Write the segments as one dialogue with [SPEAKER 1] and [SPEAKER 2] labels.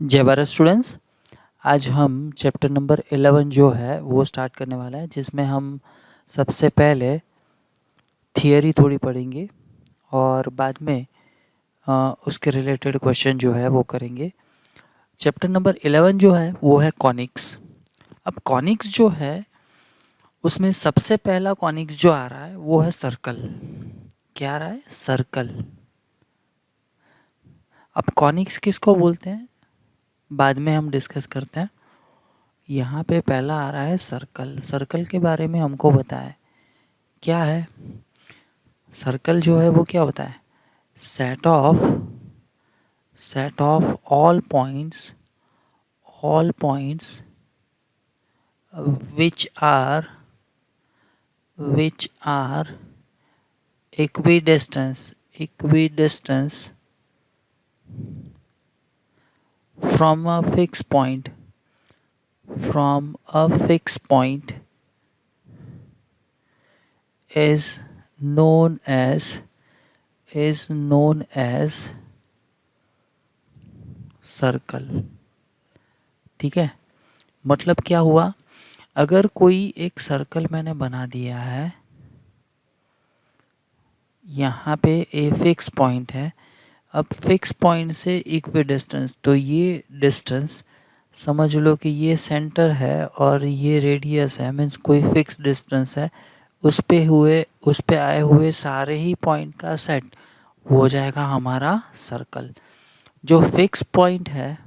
[SPEAKER 1] जय भारत स्टूडेंट्स। आज हम चैप्टर नंबर 11 जो है वो स्टार्ट करने वाला है, जिसमें हम सबसे पहले थियरी थोड़ी पढ़ेंगे और बाद में उसके रिलेटेड क्वेश्चन जो है वो करेंगे। चैप्टर नंबर 11 जो है वो है कॉनिक्स। अब कॉनिक्स जो है उसमें सबसे पहला कॉनिक्स जो आ रहा है वो है सर्कल। क्या आ रहा है? सर्कल। अब कॉनिक्स किसको बोलते हैं बाद में हम डिस्कस करते हैं। यहाँ पे पहला आ रहा है सर्कल। सर्कल के बारे में हमको बताएं क्या है। सर्कल जो है वो क्या होता है? Set of all points which are equidistance from a fixed point is known as circle. ठीक है, मतलब क्या हुआ? अगर कोई एक सर्कल मैंने बना दिया है, यहाँ पे ए फिक्स पॉइंट है। अब फिक्स पॉइंट से इक्वी डिस्टेंस, तो ये डिस्टेंस समझ लो कि ये सेंटर है और ये रेडियस है, मीन्स कोई फिक्स डिस्टेंस है। उस पे आए हुए सारे ही पॉइंट का सेट हो जाएगा हमारा सर्कल। जो फिक्स पॉइंट है,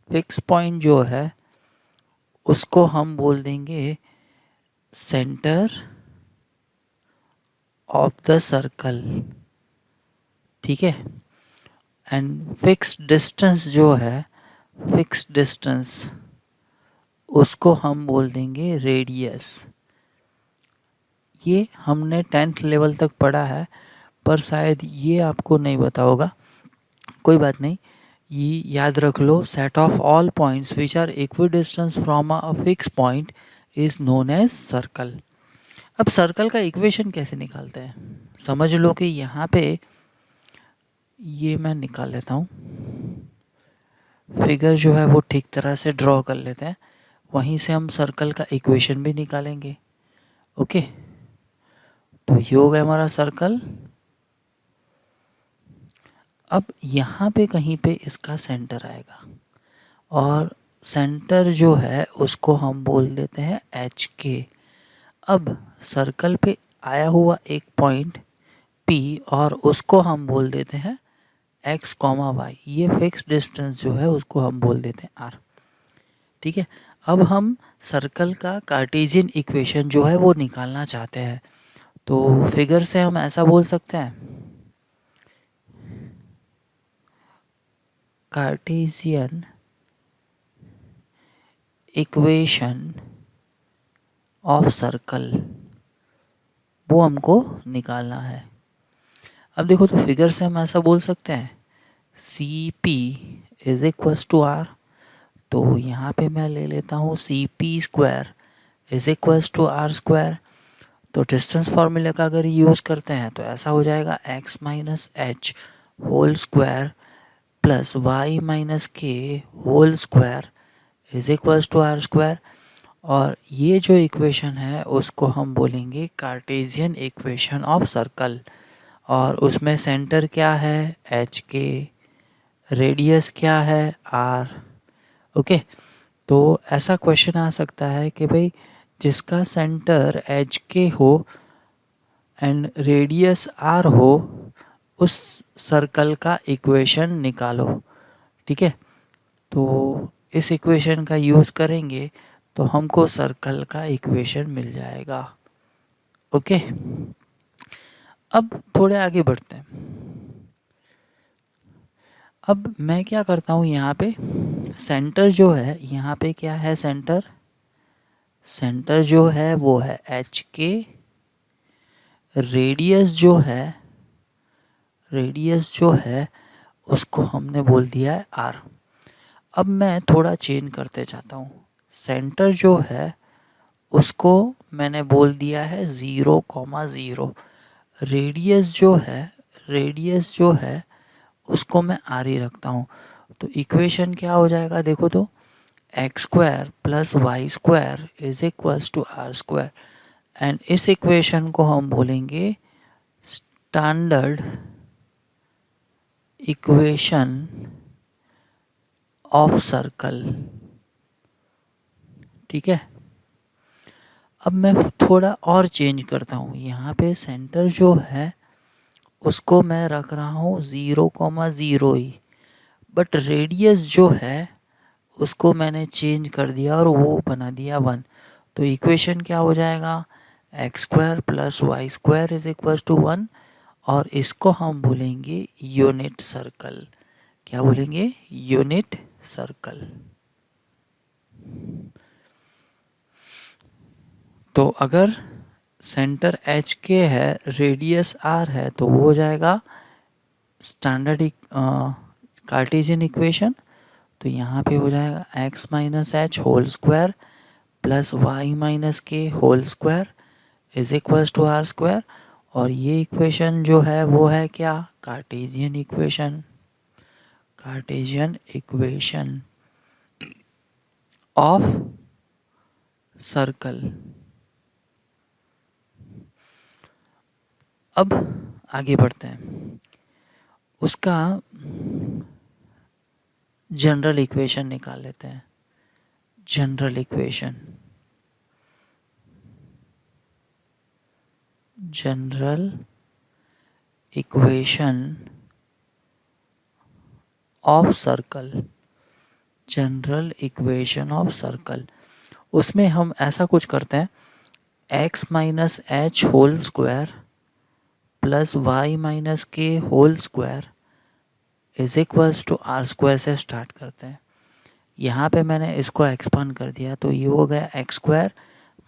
[SPEAKER 1] फिक्स पॉइंट जो है उसको हम बोल देंगे सेंटर ऑफ द सर्कल। ठीक है, एंड फिक्स डिस्टेंस जो है, फिक्स डिस्टेंस उसको हम बोल देंगे रेडियस। ये हमने 10th लेवल तक पढ़ा है, पर शायद ये आपको नहीं पता होगा। कोई बात नहीं, ये याद रख लो। Set of all points which are equidistance from a fix point is known as circle. अब सर्कल का इक्वेशन कैसे निकालते हैं? समझ लो कि यहाँ पे ये मैं निकाल लेता हूँ, फिगर जो है वो ठीक तरह से ड्रॉ कर लेते हैं, वहीं से हम सर्कल का इक्वेशन भी निकालेंगे। ओके, तो ये हो गया हमारा सर्कल। अब यहाँ पे कहीं पे इसका सेंटर आएगा और सेंटर जो है उसको हम बोल देते हैं एच के। अब सर्कल पे आया हुआ एक पॉइंट P और उसको हम बोल देते हैं x, y। ये फिक्स डिस्टेंस जो है उसको हम बोल देते हैं r। ठीक है, अब हम सर्कल का कार्टेशियन इक्वेशन जो है वो निकालना चाहते हैं, तो फिगर से हम ऐसा बोल सकते हैं, कार्टेशियन इक्वेशन ऑफ सर्कल, वो हमको निकालना है। अब देखो, तो फिगर से हम ऐसा बोल सकते हैं C P is equals to R. तो यहाँ पे मैं ले लेता हूँ C P square is equals to are square. तो डिस्टेंस फार्मूले का अगर यूज़ करते हैं तो ऐसा हो जाएगा x minus h whole square plus y minus k whole square is equals to are square. और ये जो इक्वेशन है उसको हम बोलेंगे कार्टेशियन इक्वेशन ऑफ सर्कल। और उसमें सेंटर क्या है? एच के, रेडियस क्या है? आर। ओके, तो ऐसा क्वेश्चन आ सकता है कि भाई जिसका सेंटर एच के हो एंड रेडियस आर हो, उस सर्कल का इक्वेशन निकालो। ठीक है, तो इस इक्वेशन का यूज़ करेंगे तो हमको सर्कल का इक्वेशन मिल जाएगा। ओके, अब थोड़े आगे बढ़ते हैं। अब मैं क्या करता हूँ, यहाँ पे सेंटर जो है, यहाँ पे क्या है सेंटर? सेंटर जो है वो है एच के, रेडियस जो है उसको हमने बोल दिया है आर। अब मैं थोड़ा चेंज करते जाता हूँ। सेंटर जो है उसको मैंने बोल दिया है 0,0। रेडियस जो है उसको मैं आर ही रखता हूँ। तो इक्वेशन क्या हो जाएगा देखो तो, X square plus Y square is equals to are square, and इस इक्वेशन को हम बोलेंगे स्टैंडर्ड इक्वेशन ऑफ सर्कल। ठीक है, अब मैं थोड़ा और चेंज करता हूँ, यहाँ पे सेंटर जो है उसको मैं रख रहा हूँ 0,0 ही, बट रेडियस जो है उसको मैंने चेंज कर दिया और वो बना दिया 1। तो इक्वेशन क्या हो जाएगा, x square plus Y square is equal to 1, और इसको हम बोलेंगे यूनिट सर्कल। क्या बोलेंगे, यूनिट सर्कल। तो अगर सेंटर एच के है, रेडियस आर है, तो वो हो जाएगा स्टैंडर्ड कार्टेशियन इक्वेशन। तो यहाँ पे हो जाएगा x minus h whole square plus y minus k whole square is equals to are square, और ये इक्वेशन जो है वो है क्या, Cartesian equation. Cartesian equation of circle. अब आगे बढ़ते हैं, उसका जनरल इक्वेशन निकाल लेते हैं। General equation, general equation of circle, general equation of circle. उसमें हम ऐसा कुछ करते हैं, x minus h whole square plus y minus k whole square is equals to are square से स्टार्ट करते हैं। यहाँ पे मैंने इसको एक्सपांड कर दिया, तो ये हो गया x square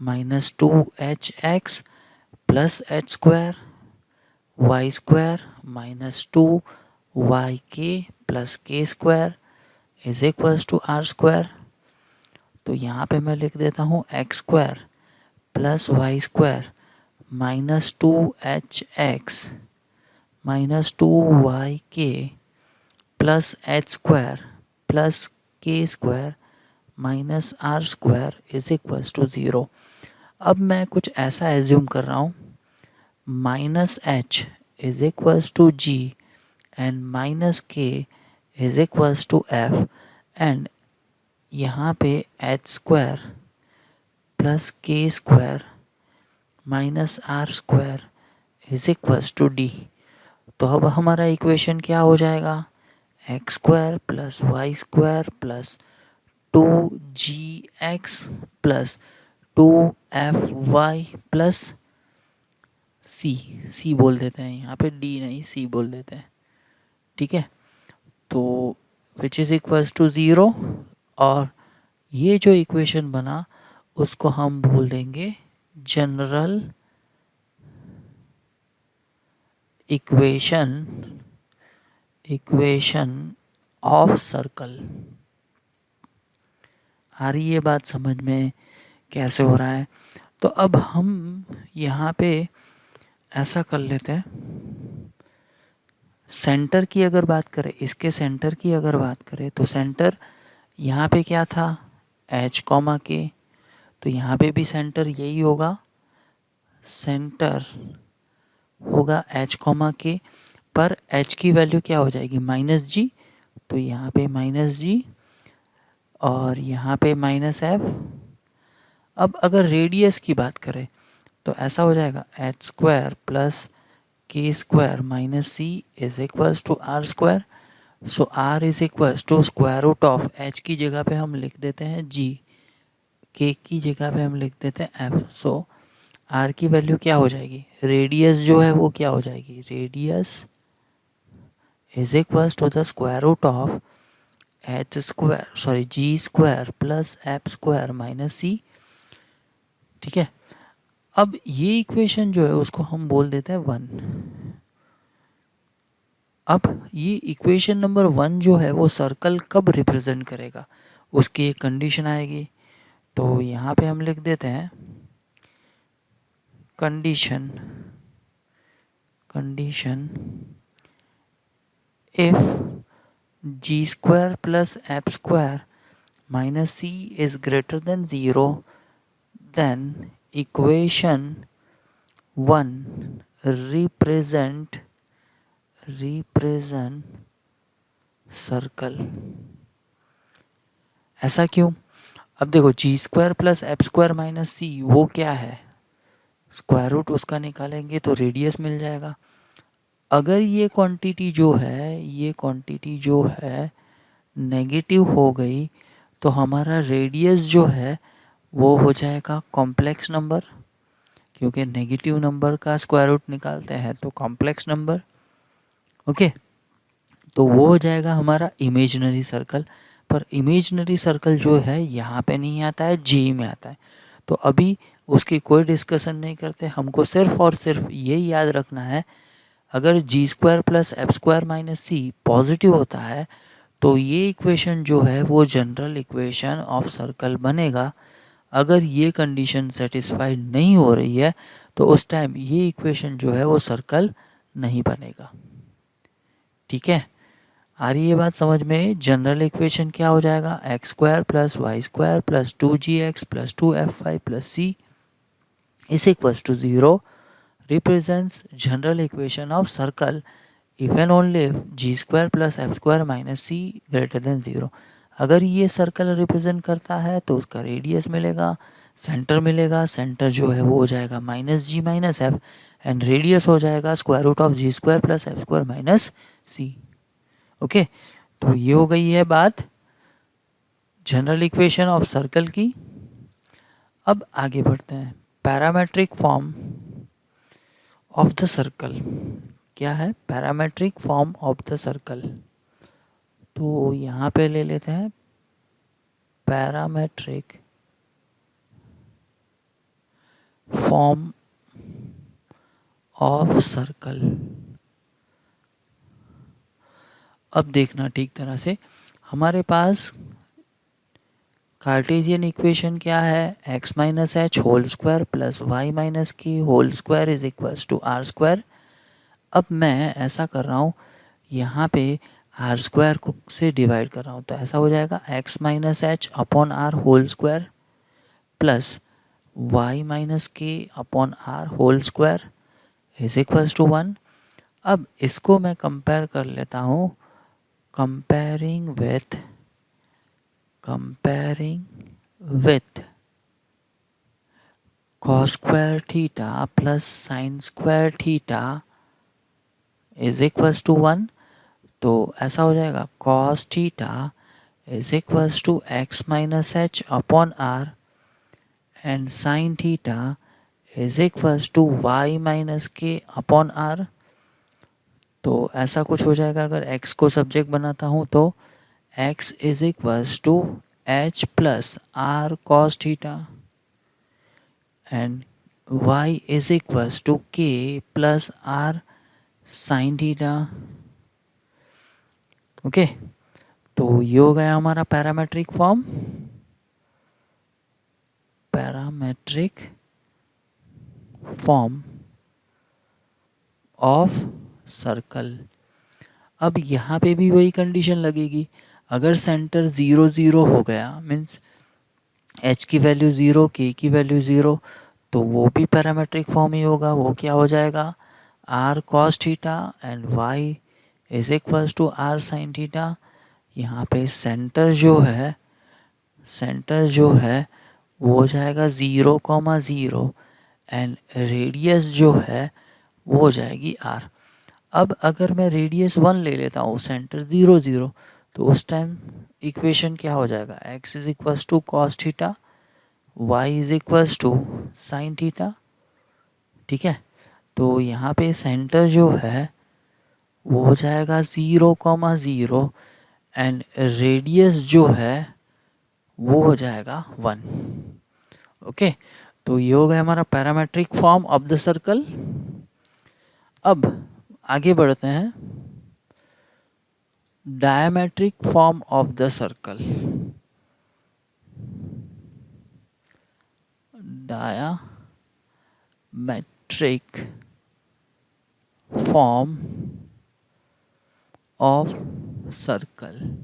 [SPEAKER 1] minus 2hx plus h square y square minus 2yk plus के square is equals to are square. तो यहाँ पे मैं लिख देता हूँ x square plus Y square minus 2hx minus 2yk plus h square plus के square minus r square is equals to 0। अब मैं कुछ ऐसा एज्यूम कर रहा हूँ, minus h is equals to g and minus k is equals to f, and यहाँ पे एच स्क्वायर प्लस के square minus r square is equals to d. तो अब हमारा इक्वेशन क्या हो जाएगा, x square plus Y square plus 2gx plus 2fy plus c बोल देते हैं, यहाँ पे डी नहीं सी बोल देते हैं। ठीक है, तो विच इज़ इक्वल्स टू 0, और ये जो इक्वेशन बना उसको हम बोल देंगे जनरल इक्वेशन ऑफ सर्कल। आ रही है बात समझ में कैसे हो रहा है। तो अब हम यहाँ पे ऐसा कर लेते हैं, सेंटर की अगर बात करें, इसके सेंटर की अगर बात करें, तो सेंटर यहाँ पे क्या था, एच कॉमा के, तो यहाँ पे भी सेंटर यही होगा, सेंटर होगा एच कॉमा के, पर एच की वैल्यू क्या हो जाएगी, माइनस जी, तो यहाँ पे माइनस जी और यहाँ पे माइनस एफ। अब अगर रेडियस की बात करें तो ऐसा हो जाएगा एच स्क्वायर प्लस के square minus C is equals to are square. So R is equals to square root of H की जगह पे हम लिख देते हैं जी, के की जगह पे हम लिख देते हैं एफ। सो आर की वैल्यू क्या हो जाएगी, रेडियस जो है वो क्या हो जाएगी, radius is equals to the square root of h square sorry g square plus F square minus c. ठीक है, अब ये इक्वेशन जो है उसको हम बोल देते हैं 1। अब ये इक्वेशन नंबर 1 जो है वो सर्कल कब रिप्रेजेंट करेगा, उसकी एक कंडीशन आएगी। तो यहाँ पे हम लिख देते हैं condition if G square plus F square minus c is greater than 0, then equation 1 represent circle. ऐसा क्यों? अब देखो g square plus F square minus c वो क्या है, स्क्वायर रूट उसका निकालेंगे तो रेडियस मिल जाएगा। अगर ये क्वांटिटी जो है नेगेटिव हो गई तो हमारा रेडियस जो है वो हो जाएगा कॉम्प्लेक्स नंबर, क्योंकि नेगेटिव नंबर का स्क्वायर रूट निकालते हैं तो कॉम्प्लेक्स नंबर। ओके, तो वो हो जाएगा हमारा इमेजिनरी सर्कल। पर इमेजिनरी सर्कल जो है यहाँ पे नहीं आता है, जी में आता है। तो अभी उसकी कोई डिस्कशन नहीं करते, हमको सिर्फ और सिर्फ ये याद रखना है, अगर g square plus F square minus c positive होता है तो ये इक्वेशन जो है वो जनरल इक्वेशन ऑफ सर्कल बनेगा। अगर ये कंडीशन सेटिस्फाइड नहीं हो रही है तो उस टाइम ये इक्वेशन जो है वो सर्कल नहीं बनेगा। ठीक है, आ रही है बात समझ में? जनरल इक्वेशन क्या हो जाएगा, x square plus Y square plus 2gx plus 2fy plus C is equals to 0 represents general equation of circle if and only if G square plus F square minus C greater than 0। अगर ये circle represent करता है तो उसका radius मिलेगा, centre मिलेगा, centre जो है वो हो जाएगा minus G minus F and radius हो जाएगा square root of G square plus F square minus C. Okay, तो ये हो गई है बात जनरल इक्वेशन ऑफ सर्कल की। अब आगे बढ़ते हैं, parametric form of the circle. क्या है parametric form of the circle? तो यहाँ पे ले लेते हैं पैरामेट्रिक फॉर्म ऑफ सर्कल। अब देखना ठीक तरह से, हमारे पास कार्टेशियन इक्वेशन क्या है, x minus h whole square plus y minus k whole square is equals to are square. अब मैं ऐसा कर रहा हूँ, यहाँ पे आर स्क्वायर को से डिवाइड कर रहा हूँ, तो ऐसा हो जाएगा x minus h upon r whole square plus y minus k upon r whole square is equals to 1। अब इसको मैं कंपेयर कर लेता हूँ, comparing with cos square theta plus sine square theta is equals to 1। तो ऐसा हो जाएगा cos theta is equals to x minus h upon r and sine theta is equals to y minus k upon r. तो ऐसा कुछ हो जाएगा, अगर x को सब्जेक्ट बनाता हूँ तो x is equals to H plus R cos theta and y is equals to k plus R sine theta. Okay, तो ये हो गया हमारा पैरामेट्रिक फॉर्म ऑफ सर्कल। अब यहाँ पे भी वही कंडीशन लगेगी, अगर सेंटर 0 0 हो गया मीन्स h की वैल्यू 0 k की वैल्यू 0 तो वो भी पैरामेट्रिक फॉर्म ही होगा। वो क्या हो जाएगा, r cos theta and y is equals to r sin theta. यहाँ पे सेंटर जो है वो हो जाएगा 0,0 एंड रेडियस जो है वो हो जाएगी r। अब अगर मैं रेडियस 1 ले लेता हूँ, सेंटर 0 0, तो उस टाइम इक्वेशन क्या हो जाएगा, x is equals to cos theta y is equals to sine theta. ठीक है, तो यहाँ पे सेंटर जो है वो हो जाएगा 0,0 एंड रेडियस जो है वो हो जाएगा 1। ओके, तो ये हो गया हमारा parametric form of the circle. अब आगे बढ़ते हैं, diametric form of the circle. Diametric form of circle.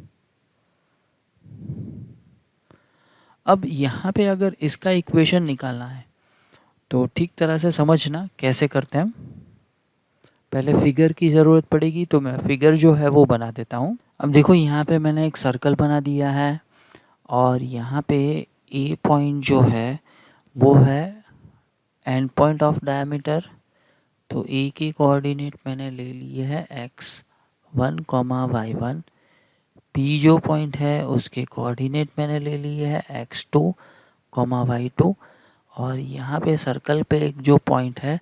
[SPEAKER 1] अब यहाँ पे अगर इसका इक्वेशन निकालना है तो ठीक तरह से समझना कैसे करते हैं हम। पहले फिगर की ज़रूरत पड़ेगी, तो मैं फिगर जो है वो बना देता हूँ। अब देखो यहाँ पे मैंने एक सर्कल बना दिया है और यहाँ पे ए पॉइंट जो है वो है एंड पॉइंट ऑफ डायमीटर। तो ए की कोऑर्डिनेट मैंने ले लिए है x1 y1। पी जो पॉइंट है उसके कोऑर्डिनेट मैंने ले लिए है x2 y2। और यहाँ पे सर्कल पे एक जो पॉइंट है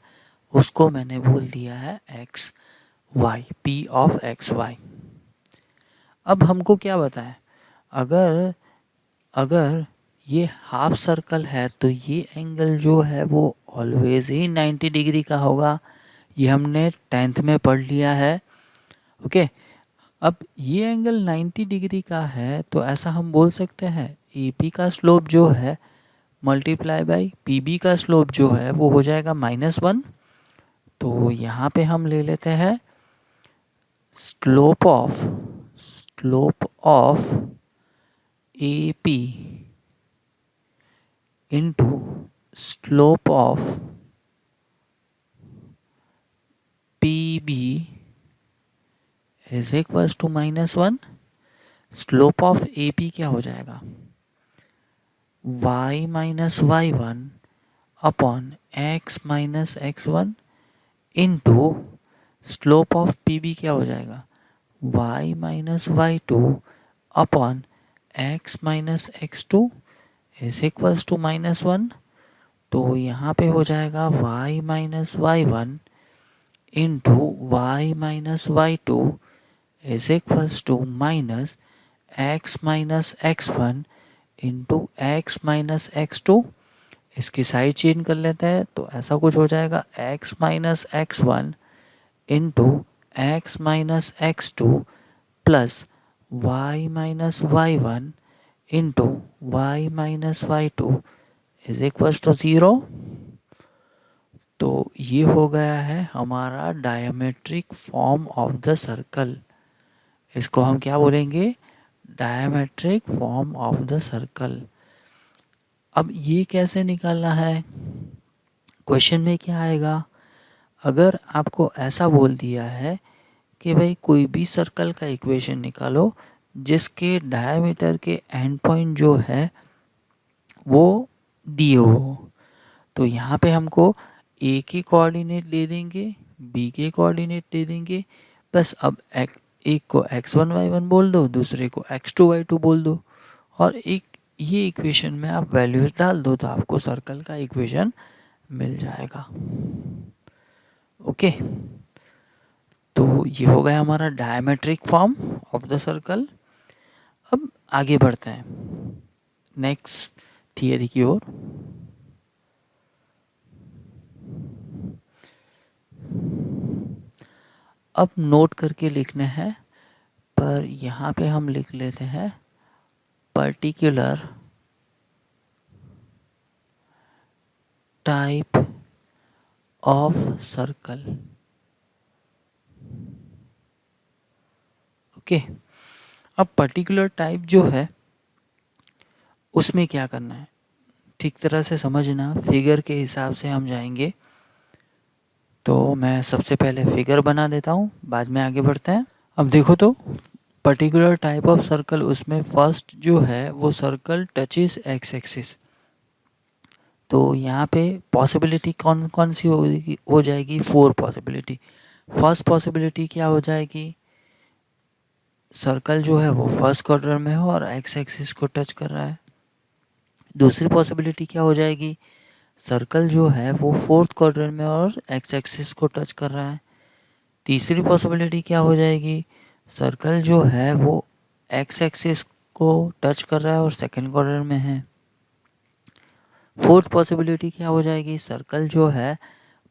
[SPEAKER 1] उसको मैंने बोल दिया है X Y, P of X Y. अब हमको क्या बताएं, अगर अगर ये हाफ सर्कल है तो ये एंगल जो है वो ऑलवेज ही 90 डिग्री का होगा। ये हमने 10th में पढ़ लिया है। ओके, अब ये एंगल 90 डिग्री का है तो ऐसा हम बोल सकते हैं ए पी का स्लोप जो है मल्टीप्लाई बाई पी बी का स्लोप जो है वो हो जाएगा -1। तो यहाँ पे हम ले लेते हैं slope of A P into slope of P B is equals to -1। Slope of A P क्या हो जाएगा, y minus y1 upon x minus x1 into slope of P B क्या हो जाएगा, y minus y2 upon x minus x2 is equals to -1। तो यहाँ पे हो जाएगा y minus y1 into y minus y2 is equals to minus x minus x1 into x minus x2। इसकी side change कर लेते हैं तो ऐसा कुछ हो जाएगा x minus x1 into x minus x2 plus y minus y1 into y minus y2 is equals to 0। तो ये हो गया है हमारा diametric form of the circle. इसको हम क्या बोलेंगे, diametric form of the circle. अब ये कैसे निकालना है, क्वेश्चन में क्या आएगा, अगर आपको ऐसा बोल दिया है कि भाई कोई भी सर्कल का इक्वेशन निकालो जिसके डायमीटर के एंड पॉइंट जो है वो दिए हो, तो यहाँ पे हमको ए के कोऑर्डिनेट दे देंगे, बी के कोऑर्डिनेट दे देंगे, बस अब एक को x1 y1 बोल दो, दूसरे को x2 y2 बोल दो और एक ये इक्वेशन में आप वैल्यूज डाल दो तो आपको सर्कल का इक्वेशन मिल जाएगा। ओके, तो ये हो गया हमारा diametric form of the circle. अब आगे बढ़ते हैं नेक्स्ट थियरी की ओर। अब नोट करके लिखने हैं, पर यहाँ पे हम लिख लेते हैं particular type of circle. Okay, अब पर्टिकुलर टाइप जो है उसमें क्या करना है ठीक तरह से समझना, फिगर के हिसाब से हम जाएंगे। तो मैं सबसे पहले फिगर बना देता हूँ, बाद में आगे बढ़ते हैं। अब देखो तो पर्टिकुलर टाइप ऑफ सर्कल, उसमें फर्स्ट जो है वो सर्कल टचेस एक्स एक्सिस। तो यहाँ पे पॉसिबिलिटी कौन कौन सी हो जाएगी, 4 पॉसिबिलिटी। फर्स्ट पॉसिबिलिटी क्या हो जाएगी, सर्कल जो है वो फर्स्ट क्वाड्रेंट में हो और एक्स एक्सिस को टच कर रहा है। दूसरी पॉसिबिलिटी क्या हो जाएगी, सर्कल जो है वो फोर्थ क्वाड्रेंट में और एक्स एक्सिस को टच कर रहा है। तीसरी पॉसिबिलिटी क्या हो जाएगी, सर्कल जो है वो एक्स एक्सिस को टच कर रहा है और सेकंड क्वाड्रेंट में है। फोर्थ पॉसिबिलिटी क्या हो जाएगी, सर्कल जो है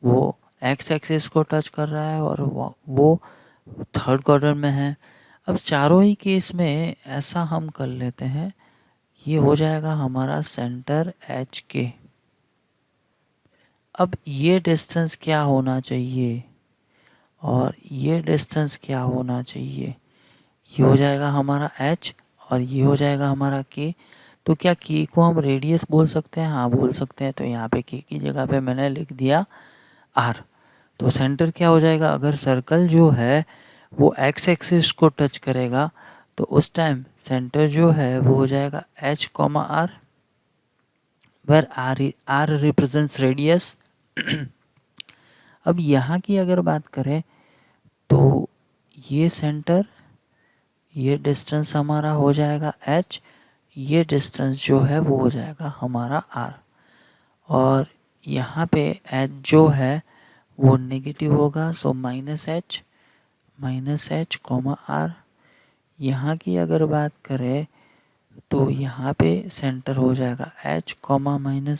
[SPEAKER 1] वो एक्स एक्सिस को टच कर रहा है और वो थर्ड क्वाड्रेंट में है। अब चारों ही केस में ऐसा हम कर लेते हैं, ये हो जाएगा हमारा सेंटर एच के। अब ये डिस्टेंस क्या होना चाहिए और ये डिस्टेंस क्या होना चाहिए, ये हो जाएगा हमारा h और ये हो जाएगा हमारा k। तो क्या k को हम रेडियस बोल सकते हैं? हाँ बोल सकते हैं। तो यहाँ पे k की जगह पे मैंने लिख दिया r। तो सेंटर क्या हो जाएगा? अगर सर्कल जो है वो x एक्सिस को टच करेगा तो उस टाइम सेंटर जो है वो हो जाएगा h, r, where r represents radius. अब यहाँ की अगर बात करें तो ये सेंटर, ये डिस्टेंस हमारा हो जाएगा h, ये डिस्टेंस जो है वो हो जाएगा हमारा r। और यहाँ पे h जो है वो नेगेटिव होगा, सो -h r। यहाँ की अगर बात करें तो यहाँ पे सेंटर हो जाएगा h,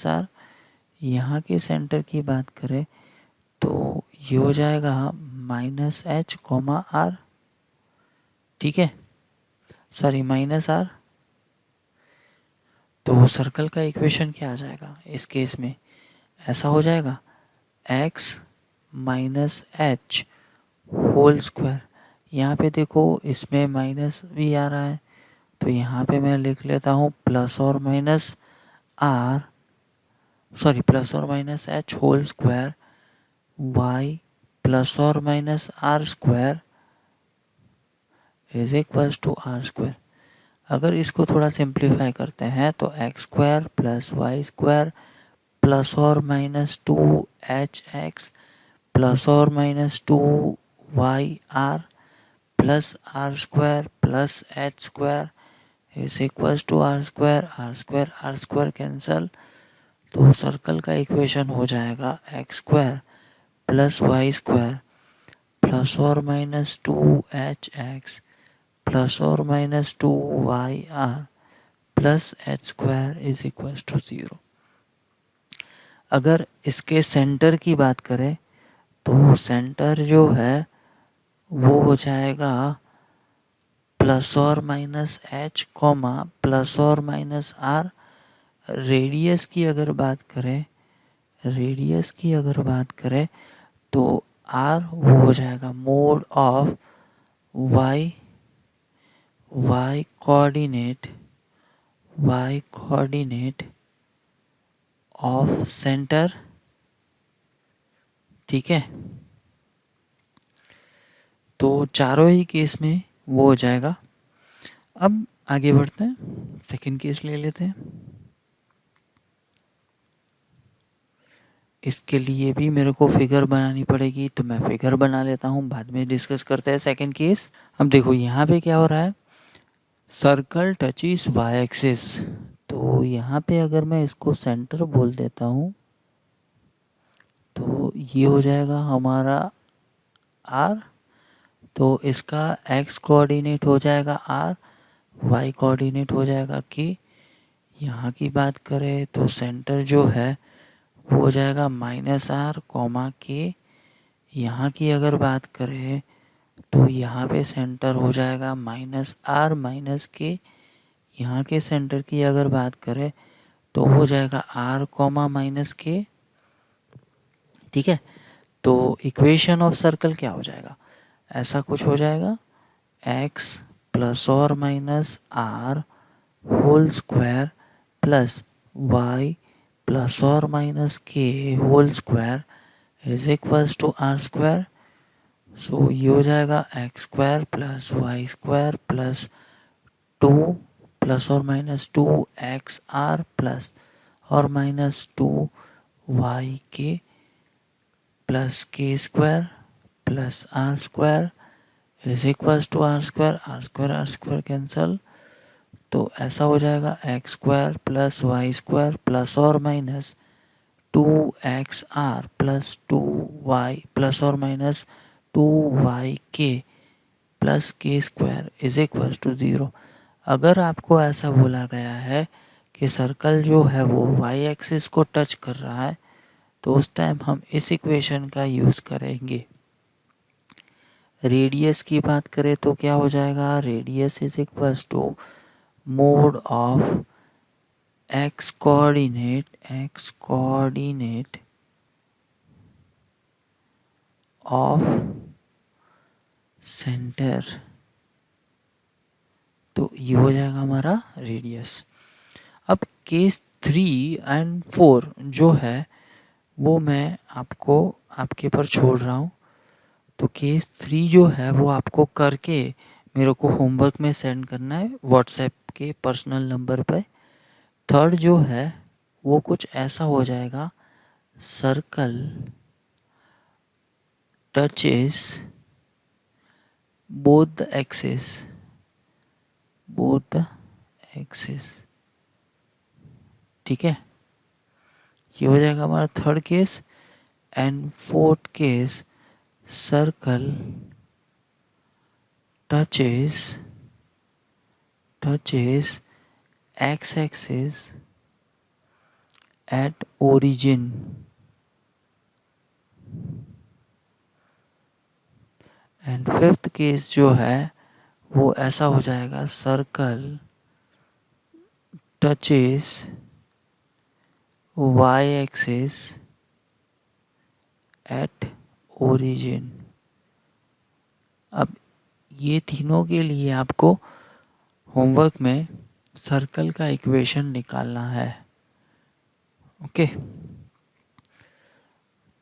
[SPEAKER 1] -r। यहाँ के सेंटर की बात करें तो ये हो जाएगा -h, r। ठीक है, सॉरी -r। तो सर्कल का इक्वेशन क्या आ जाएगा इस केस में? ऐसा हो जाएगा x -h होल स्क्वायर। यहाँ पे देखो इसमें माइनस भी आ रहा है तो यहाँ पे मैं लिख लेता हूँ प्लस और minus h whole square y plus और minus r square is equals to r square. अगर इसको थोड़ा सिंप्लीफाई करते हैं तो x square plus Y square plus और माइनस 2hx प्लस और minus 2yr plus r square plus h square is equals to r square cancel. तो circle का इक्वेशन हो जाएगा x square plus Y square plus और minus 2hx plus और minus 2yr plus h square is equals to 0। अगर इसके centre की बात करें तो सेंटर जो है वो हो जाएगा प्लस और माइनस h, प्लस और माइनस r। रेडियस की अगर बात करें तो r वो हो जाएगा mode of y coordinate of centre. ठीक है, तो चारों ही केस में वो हो जाएगा। अब आगे बढ़ते हैं, सेकंड केस ले लेते हैं। इसके लिए भी मेरे को फिगर बनानी पड़ेगी तो मैं फिगर बना लेता हूँ, बाद में डिस्कस करते हैं सेकंड केस। अब देखो यहाँ पे क्या हो रहा है, सर्कल टचिस वाई एक्सिस। तो यहाँ पे अगर मैं इसको सेंटर बोल देता हूँ तो ये हो जाएगा हमारा r। तो इसका x कोऑर्डिनेट हो जाएगा r, y कोऑर्डिनेट हो जाएगा k। यहाँ की बात करें तो सेंटर जो है वो हो जाएगा -r, k। यहाँ की अगर बात करें तो यहाँ पे सेंटर हो जाएगा -r k। यहाँ के सेंटर की अगर बात करें तो हो जाएगा r, k। ठीक है, तो इक्वेशन ऑफ सर्कल क्या हो जाएगा? ऐसा कुछ हो जाएगा x प्लस और minus r whole square plus y plus और minus k whole square is equals to r square. So ये हो जाएगा x square plus Y square plus 2 plus और माइनस 2xr प्लस और minus 2yk plus k square plus r square is equals to r square cancel. तो ऐसा हो जाएगा x square plus Y square plus और minus 2xr plus 2y plus और minus 2yk plus k square is equals to 0। अगर आपको ऐसा बोला गया है कि सर्कल जो है वो y एक्सिस को टच कर रहा है तो उस टाइम हम इस इक्वेशन का यूज़ करेंगे। रेडियस की बात करें तो क्या हो जाएगा, radius is equals to mod of x coordinate of centre. तो ये हो जाएगा हमारा रेडियस। अब केस 3 एंड 4 जो है वो मैं आपको आपके पर छोड़ रहा हूँ। तो केस 3 जो है वो आपको करके मेरे को होमवर्क में सेंड करना है व्हाट्सएप के पर्सनल नंबर पर। थर्ड जो है वो कुछ ऐसा हो जाएगा, circle touches both the axis. ठीक है, ये हो जाएगा हमारा third case. And fourth case, circle touches X axis at origin. And fifth case जो है वो ऐसा हो जाएगा, circle touches Y axis at origin. अब ये तीनों के लिए आपको होमवर्क में सर्कल का इक्वेशन निकालना है। ओके,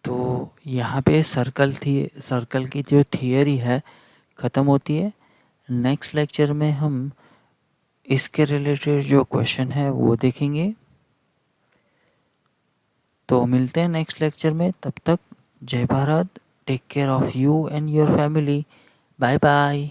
[SPEAKER 1] तो यहाँ पे सर्कल की जो थियरी है ख़त्म होती है। नेक्स्ट लेक्चर में हम इसके रिलेटेड जो क्वेश्चन है वो देखेंगे। तो मिलते हैं नेक्स्ट लेक्चर में, तब तक जय Bharat, take care of you and your family, bye bye.